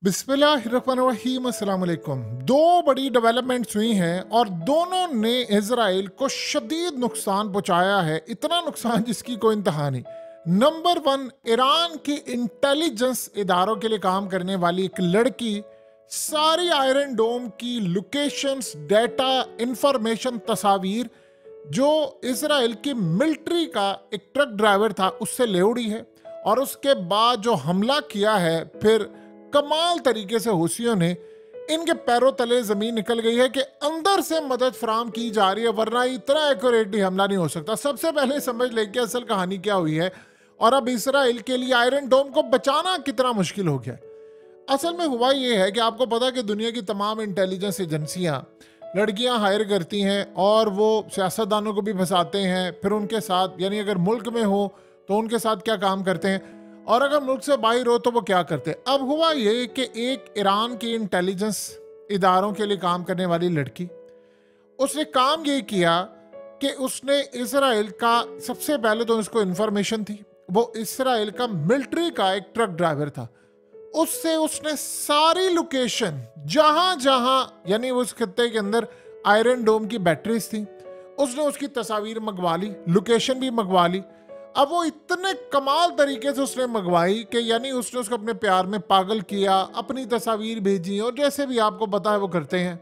बिस्मिल्लाहिर्रहमानिर्रहीम अस्सलाम वालेकुम। दो बड़ी डेवलपमेंट्स हुई हैं और दोनों ने इजराइल को शदीद नुकसान पहुंचाया है, इतना नुकसान जिसकी कोई इंतहा नहीं। नंबर वन, ईरान की इंटेलिजेंस इदारों के लिए काम करने वाली एक लड़की सारी आयरन डोम की लोकेशंस, डेटा, इंफॉर्मेशन, तस्वीर जो इजराइल की मिलिट्री का एक ट्रक ड्राइवर था उससे ले उड़ी है। और उसके बाद जो हमला किया है, फिर कमाल तरीके से हूसियों ने इनके पैरों तले जमीन निकल गई है कि अंदर से मदद फराम की जा रही है, वरना इतना एक्यूरेटली हमला नहीं हो सकता। सबसे पहले समझ ले कि असल कहानी क्या हुई है और अब इसराइल के लिए आयरन डोम को बचाना कितना मुश्किल हो गया। असल में हुआ ये है कि आपको पता है कि दुनिया की तमाम इंटेलिजेंस एजेंसियां लड़कियां हायर करती हैं और वो सियासतदानों को भी फंसाते हैं, फिर उनके साथ, यानी अगर मुल्क में हो तो उनके साथ क्या काम करते हैं और अगर मुल्क से बाहर हो तो वो क्या करते हैं। अब हुआ ये कि एक ईरान की इंटेलिजेंस इदारों के लिए काम करने वाली लड़की, उसने काम ये किया कि उसने इसराइल का, सबसे पहले तो उसको इंफॉर्मेशन थी, वो इसराइल का मिलिट्री का एक ट्रक ड्राइवर था, उससे उसने सारी लोकेशन जहां जहां, यानी उस खत्ते के अंदर आयरन डोम की बैटरीज थी, उसने उसकी तस्वीर मंगवा ली, लोकेशन भी मंगवा ली। अब वो इतने कमाल तरीके से उसने मंगवाई कि यानी उसने उसको अपने प्यार में पागल किया, अपनी तस्वीर भेजी और जैसे भी आपको पता है वो करते हैं।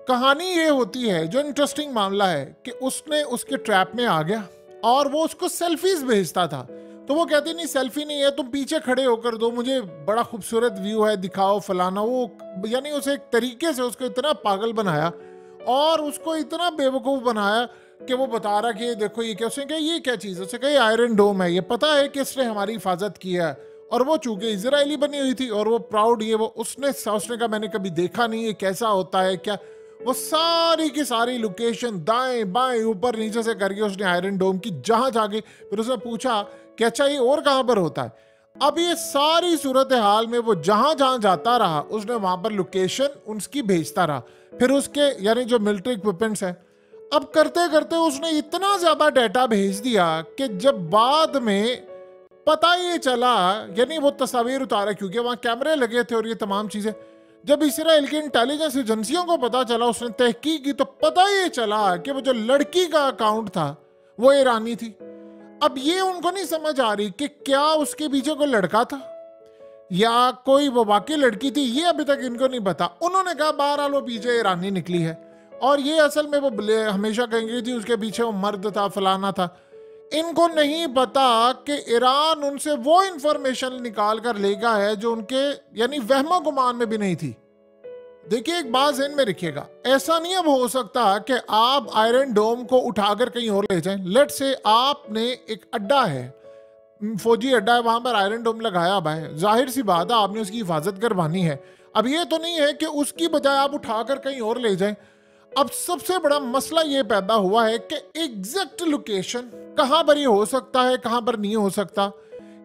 कहानी ये होती है, जो इंटरेस्टिंग मामला है कि उसने उसके ट्रैप में आ गया और वो उसको सेल्फीज भेजता था। तो वो कहती नहीं सेल्फी नहीं है, तुम पीछे खड़े होकर दो, मुझे बड़ा खूबसूरत व्यू है, दिखाओ फलाना। वो यानी उसे एक तरीके से उसको इतना पागल बनाया और उसको इतना बेवकूफ़ बनाया कि वो बता रहा कि ये देखो ये क्या, उसने कहा ये क्या चीज़, उसने कहा ये आयरन डोम है, ये पता है कि इसने हमारी हिफाजत किया है। और वो चूंकि इजरायली बनी हुई थी और वो प्राउड, ये वो उसने कहा मैंने कभी देखा नहीं ये कैसा होता है क्या। वो सारी की सारी लोकेशन दाएं बाएं ऊपर नीचे से करके उसने आयरन डोम की जहां जाके, फिर उसने पूछा कि अच्छा ये और कहां पर होता है। अब ये सारी सूरत हाल में वो जहां जहां जाता रहा उसने वहां पर लोकेशन उसकी भेजता रहा, फिर उसके यानी जो मिलिट्री इक्विपमेंट्स हैं। अब करते करते उसने इतना ज्यादा डाटा भेज दिया कि जब बाद में पता ये चला, यानी वो तस्वीर उतारा क्योंकि वहां कैमरे लगे थे और ये तमाम चीजें, जब इसराइल की इंटेलिजेंस एजेंसियों को पता चला, उसने तहकीक की तो पता ये चला कि वो जो लड़की का अकाउंट था वो ईरानी थी। अब ये उनको नहीं समझ आ रही कि क्या उसके पीछे कोई लड़का था या कोई वो वाकई लड़की थी, ये अभी तक इनको नहीं पता। उन्होंने कहा बहरहाल वो पीछे ईरानी निकली है और ये असल में वो हमेशा कहेंगे जी उसके पीछे वो मर्द था, फलाना था। इनको नहीं पता कि ईरान उनसे वो इंफॉर्मेशन निकाल कर लेगा है जो उनके यानी वहमो गुमान में भी नहीं थी। देखिए एक बात ज़हन में रखिएगा, ऐसा नहीं अब हो सकता कि आप आयरन डोम को उठाकर कहीं और ले जाएं। लेट से आपने एक अड्डा है, फौजी अड्डा है, वहां पर आयरन डोम लगाया हुआ है, जाहिर सी बात है आपने उसकी हिफाजत करवानी है। अब ये तो नहीं है कि उसकी बजाय आप उठाकर कहीं और ले जाएं। अब सबसे बड़ा मसला ये पैदा हुआ है कि एग्जैक्ट लोकेशन कहां पर ये हो सकता है, कहां पर नहीं हो सकता।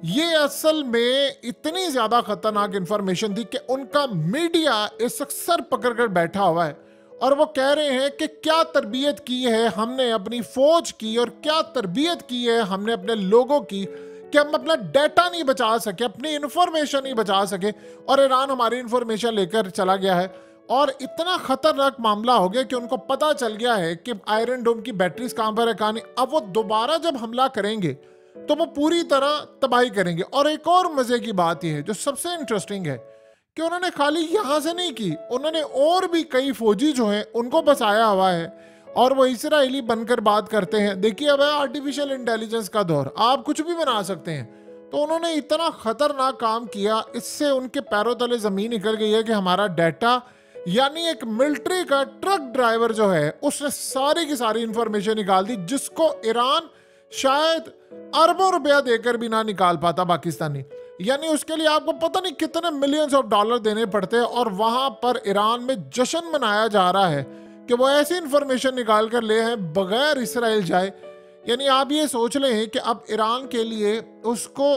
ये असल में इतनी ज्यादा खतरनाक इंफॉर्मेशन थी कि उनका मीडिया इस वक्त सर पकड़कर बैठा हुआ है और वो कह रहे हैं कि क्या तरबियत की है हमने अपनी फौज की और क्या तरबियत की है हमने अपने लोगों की कि हम अपना डाटा नहीं बचा सके, अपनी इंफॉर्मेशन नहीं बचा सके और ईरान हमारी इंफॉर्मेशन लेकर चला गया है। और इतना खतरनाक मामला हो गया कि उनको पता चल गया है कि आयरन डोम की बैटरीज कहां पर है, कहां नहीं। अब वो दोबारा जब हमला करेंगे तो वो पूरी तरह तबाही करेंगे। और एक और मजे की बात यह है जो सबसे इंटरेस्टिंग है कि उन्होंने खाली यहां से नहीं की, उन्होंने और भी कई फौजी जो हैं उनको बसाया हुआ है और वो इसराइली बनकर बात करते हैं। देखिए अब है आर्टिफिशियल इंटेलिजेंस का दौर, आप कुछ भी बना सकते हैं। तो उन्होंने इतना खतरनाक काम किया, इससे उनके पैरों तले जमीन निकल गई है कि हमारा डाटा, यानी एक मिलिट्री का ट्रक ड्राइवर जो है उसने सारी की सारी इंफॉर्मेशन निकाल दी जिसको ईरान शायद अरबों रुपया देकर भी ना निकाल पाता पाकिस्तानी। यानी उसके लिए आपको पता नहीं कितने मिलियंस ऑफ डॉलर देने पड़ते हैं और वहां पर ईरान में जश्न मनाया जा रहा है कि वो ऐसी इंफॉर्मेशन निकाल कर ले हैं बगैर इसराइल जाए। यानी आप ये सोच लें कि अब ईरान के लिए उसको,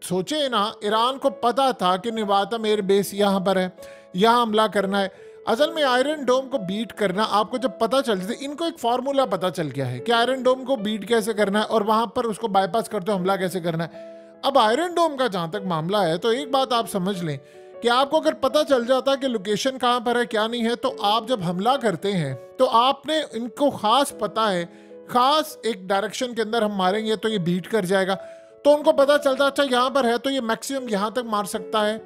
सोचे ना, ईरान को पता था कि निवातम एयर बेस यहाँ पर है, यहाँ हमला करना है। असल में आयरन डोम को बीट करना आपको जब पता चल जाए, इनको एक फार्मूला पता चल गया है कि आयरन डोम को बीट कैसे करना है और वहां पर उसको बाईपास करते हुए हमला कैसे करना है। अब आयरन डोम का जहां तक मामला है तो एक बात आप समझ लें कि आपको अगर पता चल जाता कि लोकेशन कहाँ पर है क्या नहीं है, तो आप जब हमला करते हैं तो आपने इनको खास पता है, खास एक डायरेक्शन के अंदर हम मारेंगे तो ये बीट कर जाएगा, तो उनको पता चलता अच्छा यहाँ पर है तो ये मैक्सिमम यहाँ तक मार सकता है,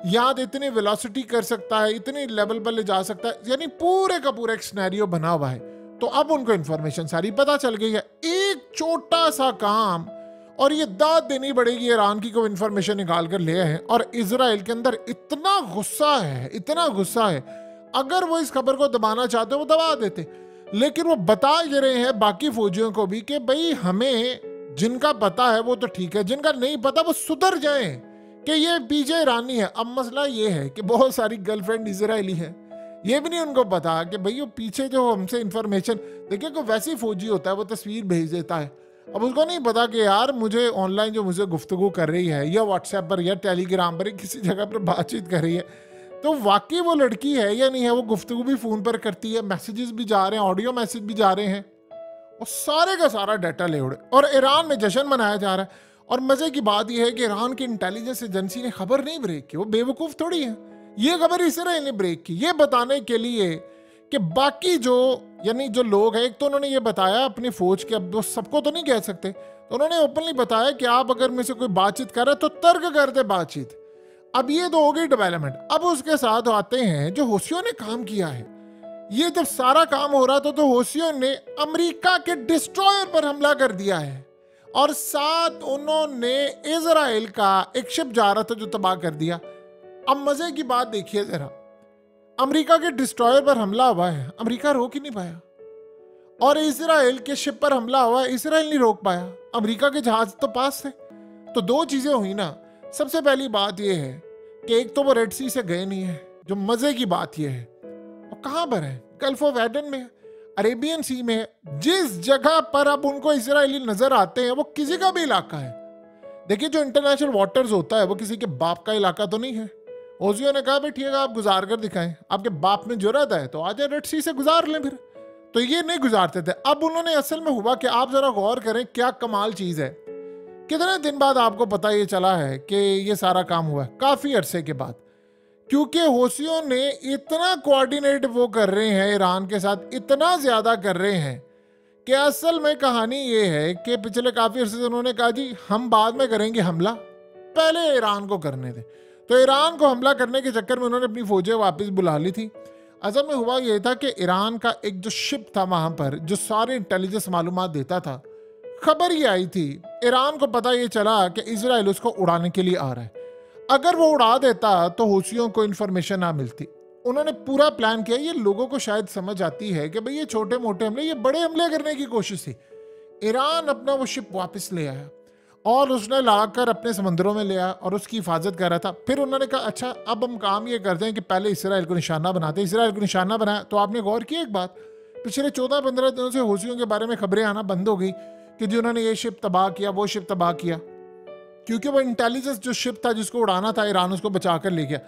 यहाँ इतनी वेलोसिटी कर सकता है, इतनी लेवल पर ले जा सकता है, यानी पूरे का पूरा एक सिनेरियो बना हुआ है। तो अब उनको इंफॉर्मेशन सारी पता चल गई है। एक छोटा सा काम और ये दाद देनी पड़ेगी ईरान की को इन्फॉर्मेशन निकाल कर ले आए, और इजराइल के अंदर इतना गुस्सा है, इतना गुस्सा है, अगर वो इस खबर को दबाना चाहते वो दबा देते, लेकिन वो बता ये रहे हैं बाकी फौजियों को भी कि भाई हमें जिनका पता है वो तो ठीक है, जिनका नहीं पता वो सुधर जाए कि ये पीछे ईरानी है। अब मसला ये है कि बहुत सारी गर्लफ्रेंड इजरायली है, ये भी नहीं उनको पता कि भाई वो पीछे जो हमसे इंफॉर्मेशन, देखिए कोई वैसी फौजी होता है वो तस्वीर भेज देता है, अब उसको नहीं पता कि यार मुझे ऑनलाइन जो मुझे गुफ्तगू कर रही है या व्हाट्सएप पर या टेलीग्राम पर किसी जगह पर बातचीत कर रही है, तो वाकई वो लड़की है या नहीं है। वो गुफ्तगू भी फ़ोन पर करती है, मैसेजेस भी जा रहे हैं, ऑडियो मैसेज भी जा रहे हैं, और सारे का सारा डाटा ले उड़े, और ईरान में जश्न मनाया जा रहा है। और मज़े की बात यह है कि ईरान की इंटेलिजेंस एजेंसी ने खबर नहीं ब्रेक की, वो बेवकूफ़ थोड़ी है, ये खबर इसराइल ने ब्रेक की, ये बताने के लिए कि बाकी जो यानी जो लोग हैं, एक तो उन्होंने ये बताया अपनी फौज के, अब वो सबको तो नहीं कह सकते, तो उन्होंने ओपनली बताया कि आप अगर मुझसे कोई बातचीत कर रहे तो तर्क करते बातचीत। अब ये तो हो गई डेवलपमेंट। अब उसके साथ आते हैं जो होशियों ने काम किया है। ये जब सारा काम हो रहा था तो होशियों ने अमेरिका के डिस्ट्रॉयर पर हमला कर दिया है, और साथ उन्होंने इजराइल का एक शिप जा रहा था जो तबाह कर दिया। अब मजे की बात देखिए जरा, अमेरिका के डिस्ट्रॉयर पर हमला हुआ है, अमेरिका रोक ही नहीं पाया, और इजराइल के शिप पर हमला हुआ है, इजराइल नहीं रोक पाया, अमेरिका के जहाज तो पास थे। तो दो चीजें हुई ना। सबसे पहली बात यह है कि एक तो वो रेड सी से गए नहीं है, जो मजे की बात यह है, और कहां पर है, गल्फ ऑफ एडन में, अरेबियन सी में है, जिस जगह पर अब उनको इजरायली नजर आते हैं वो किसी का भी इलाका है। देखिए जो इंटरनेशनल वाटर्स होता है वो किसी के बाप का इलाका तो नहीं है। ओजियो ने कहा भाई ठीक है आप गुजार कर दिखाएं, आपके बाप में जरूरत है तो आज रेड सी से गुजार लें फिर, तो ये नहीं गुजारते थे। अब उन्होंने असल में हुआ कि आप जरा गौर करें क्या कमाल चीज है, कितने दिन बाद आपको पता ये चला है कि ये सारा काम हुआ है, काफी अरसे के बाद, क्योंकि होशियों ने इतना कोऑर्डिनेट वो कर रहे हैं ईरान के साथ, इतना ज्यादा कर रहे हैं कि असल में कहानी ये है कि पिछले काफी अरसे से उन्होंने कहा जी हम बाद में करेंगे हमला, पहले ईरान को करने थे। तो ईरान को हमला करने के चक्कर में उन्होंने अपनी फौजें वापस बुला ली थी। असल में हुआ ये था कि ईरान का एक जो शिप था वहां पर जो सारे इंटेलिजेंस मालूमात देता था, खबर ये आई थी, ईरान को पता ये चला कि इजराइल उसको उड़ाने के लिए आ रहा है। अगर वो उड़ा देता तो हूसियों को इन्फॉर्मेशन ना मिलती। उन्होंने पूरा प्लान किया। ये लोगों को शायद समझ आती है कि भाई ये छोटे मोटे हमले, ये बड़े हमले करने की कोशिश थी। ईरान अपना वो शिप वापस ले आया और उसने लाकर अपने समंदरों में ले आया और उसकी हिफाजत कर रहा था। फिर उन्होंने कहा अच्छा अब हम काम ये करते हैं कि पहले इसराइल को निशाना बनाते हैं। इसराइल को निशाना बनाया तो आपने गौर किया एक बात, पिछले 14-15 दिनों से हूसियों के बारे में खबरें आना बंद हो गई कि जी उन्होंने ये शिप तबाह किया, वो शिप तबाह किया, क्योंकि वो इंटेलिजेंस जो शिप था जिसको उड़ाना था ईरान उसको बचा कर ले गया।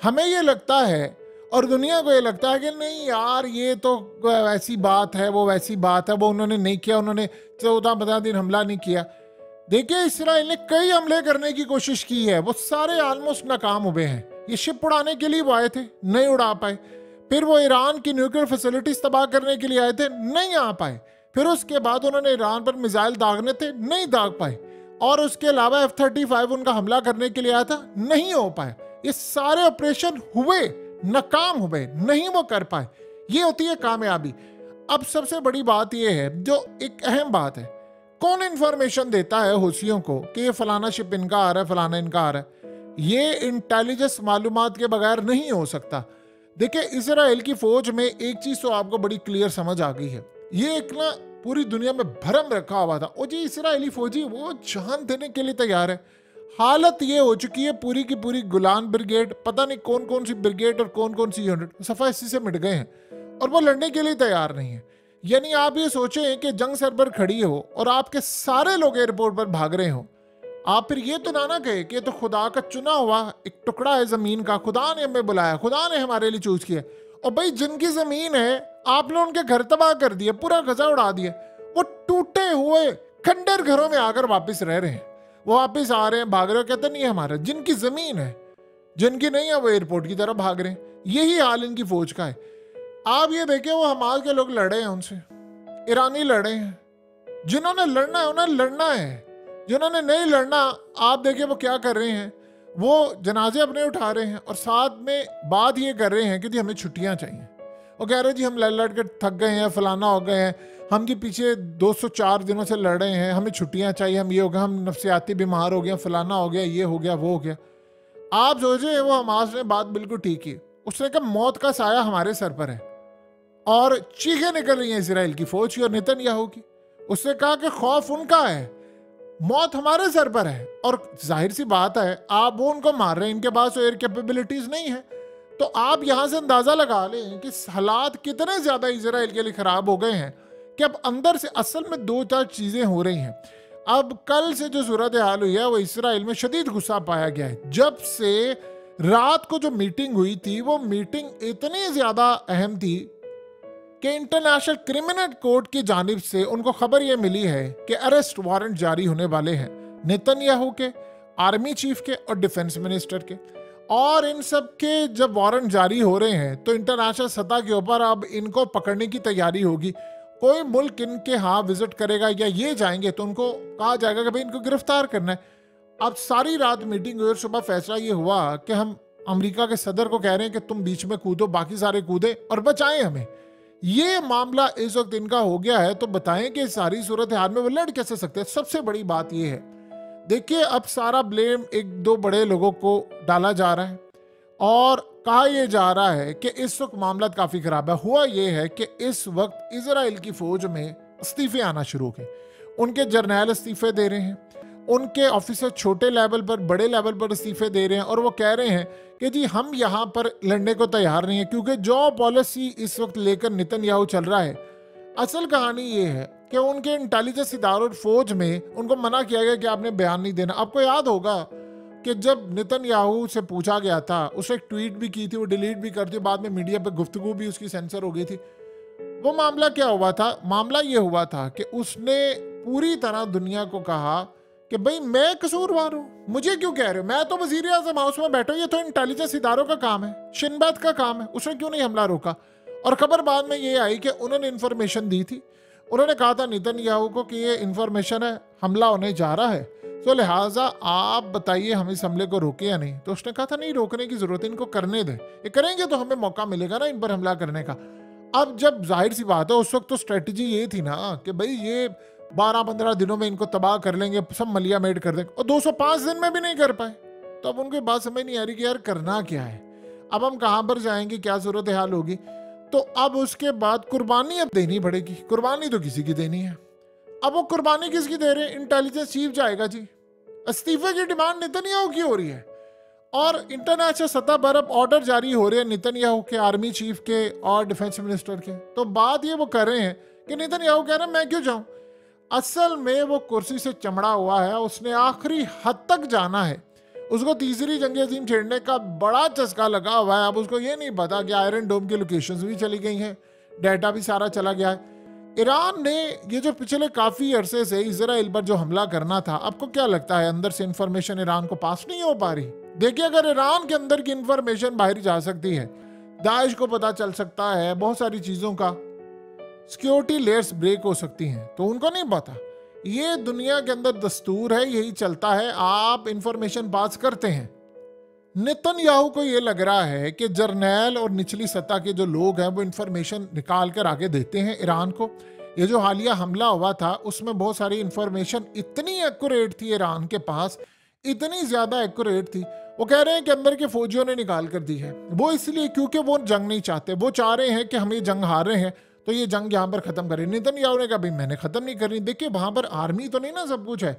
हमें ये लगता है और दुनिया को ये लगता है कि नहीं यार ये तो ऐसी बात है, वो वैसी बात है, वो उन्होंने नहीं किया, उन्होंने 14-15 दिन हमला नहीं किया। देखिए इसराइल ने कई हमले करने की कोशिश की है, वो सारे ऑलमोस्ट नाकाम हुए हैं। ये शिप उड़ाने के लिए वो आए थे, नहीं उड़ा पाए। फिर वो ईरान की न्यूक्लियर फैसिलिटीज तबाह करने के लिए आए थे, नहीं आ पाए। फिर उसके बाद उन्होंने ईरान पर मिसाइल दागने थे, नहीं दाग पाए। और उसके अलावा F-35 उनका हमला करने के लिए आया था, नहीं हो पाए। ये सारे ऑपरेशन हुए, नाकाम हुए, नहीं वो कर पाए। ये होती है कामयाबी। अब सबसे बड़ी बात ये है, जो एक अहम बात है, कौन इंफॉर्मेशन देता है हूसियों को कि ये फलाना शिप इनका आ रहा है, फलाना इनका आ रहा है। ये इंटेलिजेंस मालूमात के बगैर नहीं हो सकता। देखिए इजराइल की फौज में एक चीज तो आपको बड़ी क्लियर समझ आ गई है, ये एक ना पूरी दुनिया में भरम रखा हुआ था, ओ जी इजरायली फौजी वो जान देने के लिए तैयार है। हालत ये हो चुकी है पूरी की पूरी गुलान ब्रिगेड, पता नहीं कौन कौन सी ब्रिगेड और कौन कौन सी यूनिट सफा इसी से मिट गए हैं और वो लड़ने के लिए तैयार नहीं है। यानी आप ये सोचें कि जंग सर पर खड़ी हो और आपके सारे लोग एयरपोर्ट पर भाग रहे हो, आप फिर ये तो ना कहे कि तो खुदा का चुना हुआ एक टुकड़ा है जमीन का, खुदा ने हमें बुलाया, खुदा ने हमारे लिए चूज किया। और भाई जिनकी जमीन है आपने उनके घर तबाह कर दिए, पूरा गजा उड़ा दिया, वो टूटे हुए खंडर घरों में आकर वापस रह रहे हैं, वो वापस आ रहे हैं, भाग रहे हो, कहते नहीं है हमारा, जिनकी जमीन है जिनकी नहीं है वो एयरपोर्ट की तरफ भाग रहे हैं। यही हाल इनकी फौज का है। आप ये देखें, वो हमास के लोग लड़े हैं उनसे, ईरानी लड़े हैं। जिन्होंने लड़ना है उन्हें लड़ना है, जिन्होंने नहीं लड़ना आप देखिए वो क्या कर रहे हैं, वो जनाजे अपने उठा रहे हैं और साथ में बात ये कर रहे हैं कि जी हमें छुट्टियां चाहिए। वो कह रहे हैं जी हम लड़ लड़ के थक गए हैं, फलाना हो गए हैं, हम के पीछे 204 दिनों से लड़ रहे हैं, हमें छुट्टियां चाहिए, हम ये हो गया, हम नफ्सियाती बीमार हो गया, फलाना हो गया, ये हो गया, वो हो गया। आप सोचे वो हमास ने बात बिल्कुल ठीक की। उसने कहा मौत का साया हमारे सर पर है और चीखें निकल रही हैं इसराइल की फौज की और नेतन्याहू की। उसने कहा कि खौफ उनका है, मौत हमारे सर पर है। और जाहिर सी बात है आप वो उनको मार रहे हैं, इनके पास एयर कैपेबिलिटीज नहीं है। तो आप यहां से अंदाजा लगा लें कि हालात कितने ज्यादा इजराइल के लिए खराब हो गए हैं कि अब अंदर से असल में 2-4 चीजें हो रही हैं। अब कल से जो सूरत हाल हुई है वो इसराइल में शदीद गुस्सा पाया गया है। जब से रात को जो मीटिंग हुई थी वो मीटिंग इतनी ज्यादा अहम थी कि इंटरनेशनल क्रिमिनल कोर्ट की जानिब से उनको खबर यह मिली है कि अरेस्ट वारंट जारी होने वाले हैं नेतन्याहू के, आर्मी चीफ के और डिफेंस मिनिस्टर के। और इन सब के जब वारंट जारी हो रहे हैं तो इंटरनेशनल सतह के ऊपर अब इनको पकड़ने की तैयारी होगी। कोई मुल्क इनके यहाँ विजिट करेगा या ये जाएंगे तो उनको कहा जाएगा कि भाई इनको गिरफ्तार करना है। अब सारी रात मीटिंग हुई और सुबह फैसला ये हुआ कि हम अमेरिका के सदर को कह रहे हैं कि तुम बीच में कूदो, बाकी सारे कूदे और बचाएं हमें। ये मामला इस वक्त इनका हो गया है तो बताएं कि सारी सूरत हाल में वो लड़ कैसे सकते हैं। सबसे बड़ी बात ये है, देखिए अब सारा ब्लेम 1-2 बड़े लोगों को डाला जा रहा है और कहा यह जा रहा है कि इस वक्त मामला काफी खराब है। हुआ यह है कि इस वक्त इजराइल की फौज में इस्तीफे आना शुरू हो गए, उनके जर्नैल इस्तीफे दे रहे हैं, उनके ऑफिसर छोटे लेवल पर बड़े लेवल पर इस्तीफे दे रहे हैं और वो कह रहे हैं कि जी हम यहाँ पर लड़ने को तैयार नहीं है। क्योंकि जो पॉलिसी इस वक्त लेकर नेतन्याहू चल रहा है, असल कहानी ये है कि उनके इंटेलिजेंस इदारों और फौज में उनको मना किया गया कि आपने बयान नहीं देना। आपको याद होगा कि जब नेतन्याहू से पूछा गया था, उसने एक ट्वीट भी की थी, वो डिलीट भी कर दी, बाद में मीडिया पे गुफ्तगू भी उसकी सेंसर हो गई थी। वो मामला क्या हुआ था? मामला ये हुआ था कि उसने पूरी तरह दुनिया को कहा कि भाई मैं कसूरवार हूं, मुझे क्यों कह रहे हो, मैं तो वजीर आज़म हाउस में बैठा हूं, ये तो इंटेलिजेंस इदारों का काम है, शिन बेत का काम है, उसने क्यों नहीं हमला रोका। और खबर बाद में ये आई कि उन्होंने इन्फॉर्मेशन दी थी, उन्होंने कहा था नेतन्याहू को कि ये इन्फॉर्मेशन है, हमला होने जा रहा है, तो लिहाजा आप बताइए हम इस हमले को रोके या नहीं। तो उसने कहा था नहीं रोकने की जरूरत है, इनको करने दे, ये करेंगे तो हमें मौका मिलेगा ना इन पर हमला करने का। अब जब जाहिर सी बात है उस वक्त तो स्ट्रेटजी ये थी ना कि भाई ये 12-15 दिनों में इनको तबाह कर लेंगे, सब मलिया मेड कर देंगे, और 205 दिन में भी नहीं कर पाए। तो अब उनकी बात समझ नहीं आ रही कि यार करना क्या है, अब हम कहाँ पर जाएंगे, क्या सूरत हाल होगी। तो अब उसके बाद कुर्बानी अब देनी पड़ेगी, कुर्बानी तो किसी की देनी है। अब वो कुर्बानी किसकी दे रहे हैं? इंटेलिजेंस चीफ जाएगा जी। इस्तीफे की डिमांड नेतन्याहू की हो रही है और इंटरनेशनल सतह पर अब ऑर्डर जारी हो रहे हैं नेतन्याहू के, आर्मी चीफ के और डिफेंस मिनिस्टर के। तो बात ये वो कर रहे हैं कि नेतन्याहू कह रहे हैं मैं क्यों जाऊं। असल में वो कुर्सी से चमड़ा हुआ है, उसने आखिरी हद तक जाना है, उसको तीसरी जंग अज़ीम छेड़ने का बड़ा चस्का लगा हुआ है। अब उसको ये नहीं पता कि आयरन डोम की लोकेशंस भी चली गई हैं, डाटा भी सारा चला गया है। ईरान ने ये जो पिछले काफी अरसे से इजराइल पर जो हमला करना था, आपको क्या लगता है अंदर से इंफॉर्मेशन ईरान को पास नहीं हो पा रही? देखिए अगर ईरान के अंदर की इंफॉर्मेशन बाहर जा सकती है, दाइश को पता चल सकता है, बहुत सारी चीजों का सिक्योरिटी लेयर्स ब्रेक हो सकती हैं, तो उनको नहीं पता। ये दुनिया के अंदर दस्तूर है, यही चलता है, आप इंफॉर्मेशन पास करते हैं। नेतन्याहू को ये लग रहा है कि जर्नैल और निचली सतह के जो लोग हैं वो इंफॉर्मेशन निकाल कर आगे देते हैं ईरान को। ये जो हालिया हमला हुआ था उसमें बहुत सारी इंफॉर्मेशन इतनी एक्यूरेट थी ईरान के पास, इतनी ज्यादा एक्यूरेट थी, वो कह रहे हैं कि अंदर के फौजियों ने निकाल कर दी है। वो इसलिए क्योंकि वो जंग नहीं चाहते, वो चाह रहे हैं कि हम ये जंग हार रहे हैं तो ये जंग यहाँ पर खत्म करें। नेतन्याहू ने कहा भाई मैंने खत्म नहीं करनी। देखिए वहां पर आर्मी तो नहीं ना सब कुछ है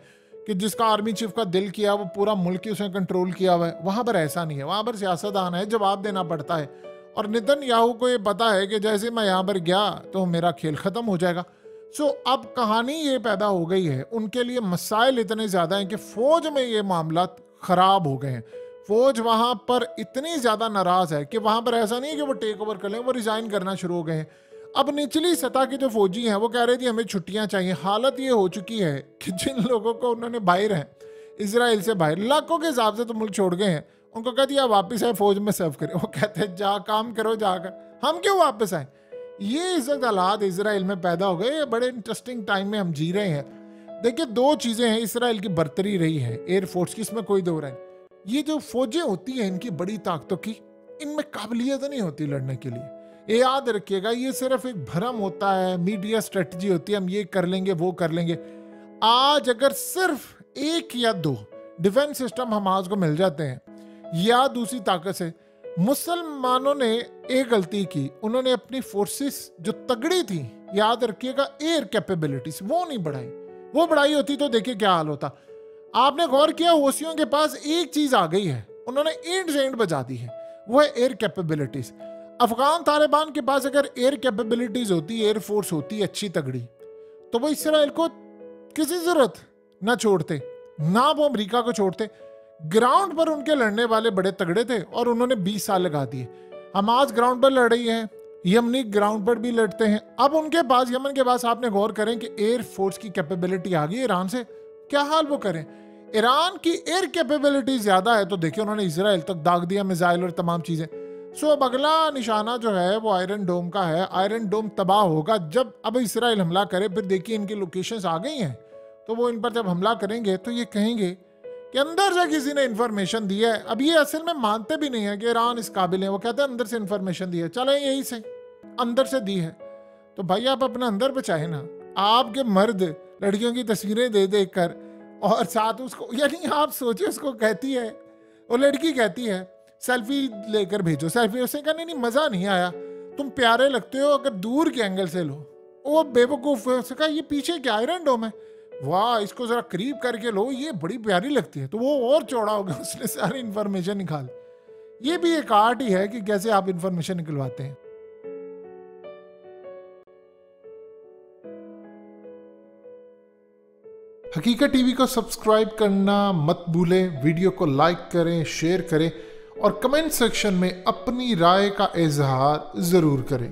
कि जिसका आर्मी चीफ का दिल किया वो पूरा मुल्क ही उसने कंट्रोल किया हुआ है, वहां पर ऐसा नहीं है। वहां पर सियासतदान है, जवाब देना पड़ता है। और नेतन्याहू को ये पता है कि जैसे मैं यहाँ पर गया तो मेरा खेल खत्म हो जाएगा। सो अब कहानी ये पैदा हो गई है, उनके लिए मसाइल इतने ज्यादा हैं कि फौज में ये मामला खराब हो गए हैं। फौज वहां पर इतनी ज्यादा नाराज है कि वहां पर ऐसा नहीं है कि वो टेक ओवर कर लें, वो रिजाइन करना शुरू हो गए हैं। अब निचली सतह के जो फौजी हैं वो कह रहे थे हमें छुट्टियां चाहिए। हालत ये हो चुकी है कि जिन लोगों को उन्होंने बाहर हैं, इजराइल से बाहर लाखों के हिसाब से तो मुल्क छोड़ गए हैं, उनको कह दिया वापस आए फौज में सर्व करें। वो कहते हैं जा काम करो जाकर, हम क्यों वापस आए। ये इस वक्त हालात इसराइल में पैदा हो गए। बड़े इंटरेस्टिंग टाइम में हम जी रहे हैं। देखिए 2 चीजें हैं इसराइल की बरतरी रही है एयरफोर्स की, इसमें कोई दो राय नहीं। ये जो फौजें होती हैं इनकी बड़ी ताकतों की, इनमें काबिलियत नहीं होती लड़ने के लिए। ये याद रखिएगा, ये सिर्फ एक भ्रम होता है, मीडिया स्ट्रेटजी होती है, हम ये कर लेंगे वो कर लेंगे। आज अगर सिर्फ 1 या 2 डिफेंस सिस्टम हमास को मिल जाते हैं या दूसरी ताकत से, मुसलमानों ने एक गलती की, उन्होंने अपनी फोर्सेस जो तगड़ी थी, याद रखिएगा एयर कैपेबिलिटीज, वो नहीं बढ़ाई। वो बढ़ाई होती तो देखिए क्या हाल होता। आपने गौर किया हूसियों के पास एक चीज आ गई है, उन्होंने एंड से एंड बजा दी है, वो है एयर कैपेबिलिटीज। अफगान तालिबान के पास अगर एयर कैपेबिलिटीज होती, एयर फोर्स होती अच्छी तगड़ी, तो वो इसराइल को किसी जरूरत ना छोड़ते, ना वो अमेरिका को छोड़ते। ग्राउंड पर उनके लड़ने वाले बड़े तगड़े थे और उन्होंने 20 साल लगा दिए। हमास ग्राउंड पर लड़ रही है, यमनी ग्राउंड पर भी लड़ते हैं। अब उनके पास, यमन के पास, आपने गौर करें कि एयर फोर्स की कैपेबिलिटी आ गई ईरान से, क्या हाल वो करें। ईरान की एयर कैपेबिलिटी ज्यादा है तो देखिए उन्होंने इसराइल तक दाग दिया मिसाइल और तमाम चीजें। सो अब अगला निशाना जो है वो आयरन डोम का है। आयरन डोम तबाह होगा जब अब इसराइल हमला करे। फिर देखिए इनकी लोकेशंस आ गई हैं, तो वो इन पर जब हमला करेंगे तो ये कहेंगे कि अंदर से किसी ने इंफॉर्मेशन दी है। अब ये असल में मानते भी नहीं है कि ईरान इस काबिल है, वो कहते हैं अंदर से इंफॉर्मेशन दी है, चले यही से अंदर से दी है। तो भाई आप अपना अंदर बचाए ना। आपके मर्द लड़कियों की तस्वीरें दे दे कर और साथ उसको, यानी आप सोचिए उसको कहती है, वो लड़की कहती है सेल्फी लेकर भेजो, सेल्फी। उसने कहा नहीं मजा नहीं आया, तुम प्यारे लगते हो अगर दूर के एंगल से लो। वो बेवकूफ है, उसने कहा ये पीछे क्या आयरन डोम है, वाह इसको जरा करीब करके लो, ये बड़ी प्यारी लगती है। तो वो और चौड़ा हो गया, उसने सारी इंफॉर्मेशन निकाल। ये भी एक आर्ट ही है कि कैसे आप इंफॉर्मेशन निकलवाते हैं। हकीकत टीवी को सब्सक्राइब करना मत भूलें, वीडियो को लाइक करें, शेयर करें और कमेंट सेक्शन में अपनी राय का इजहार जरूर करें।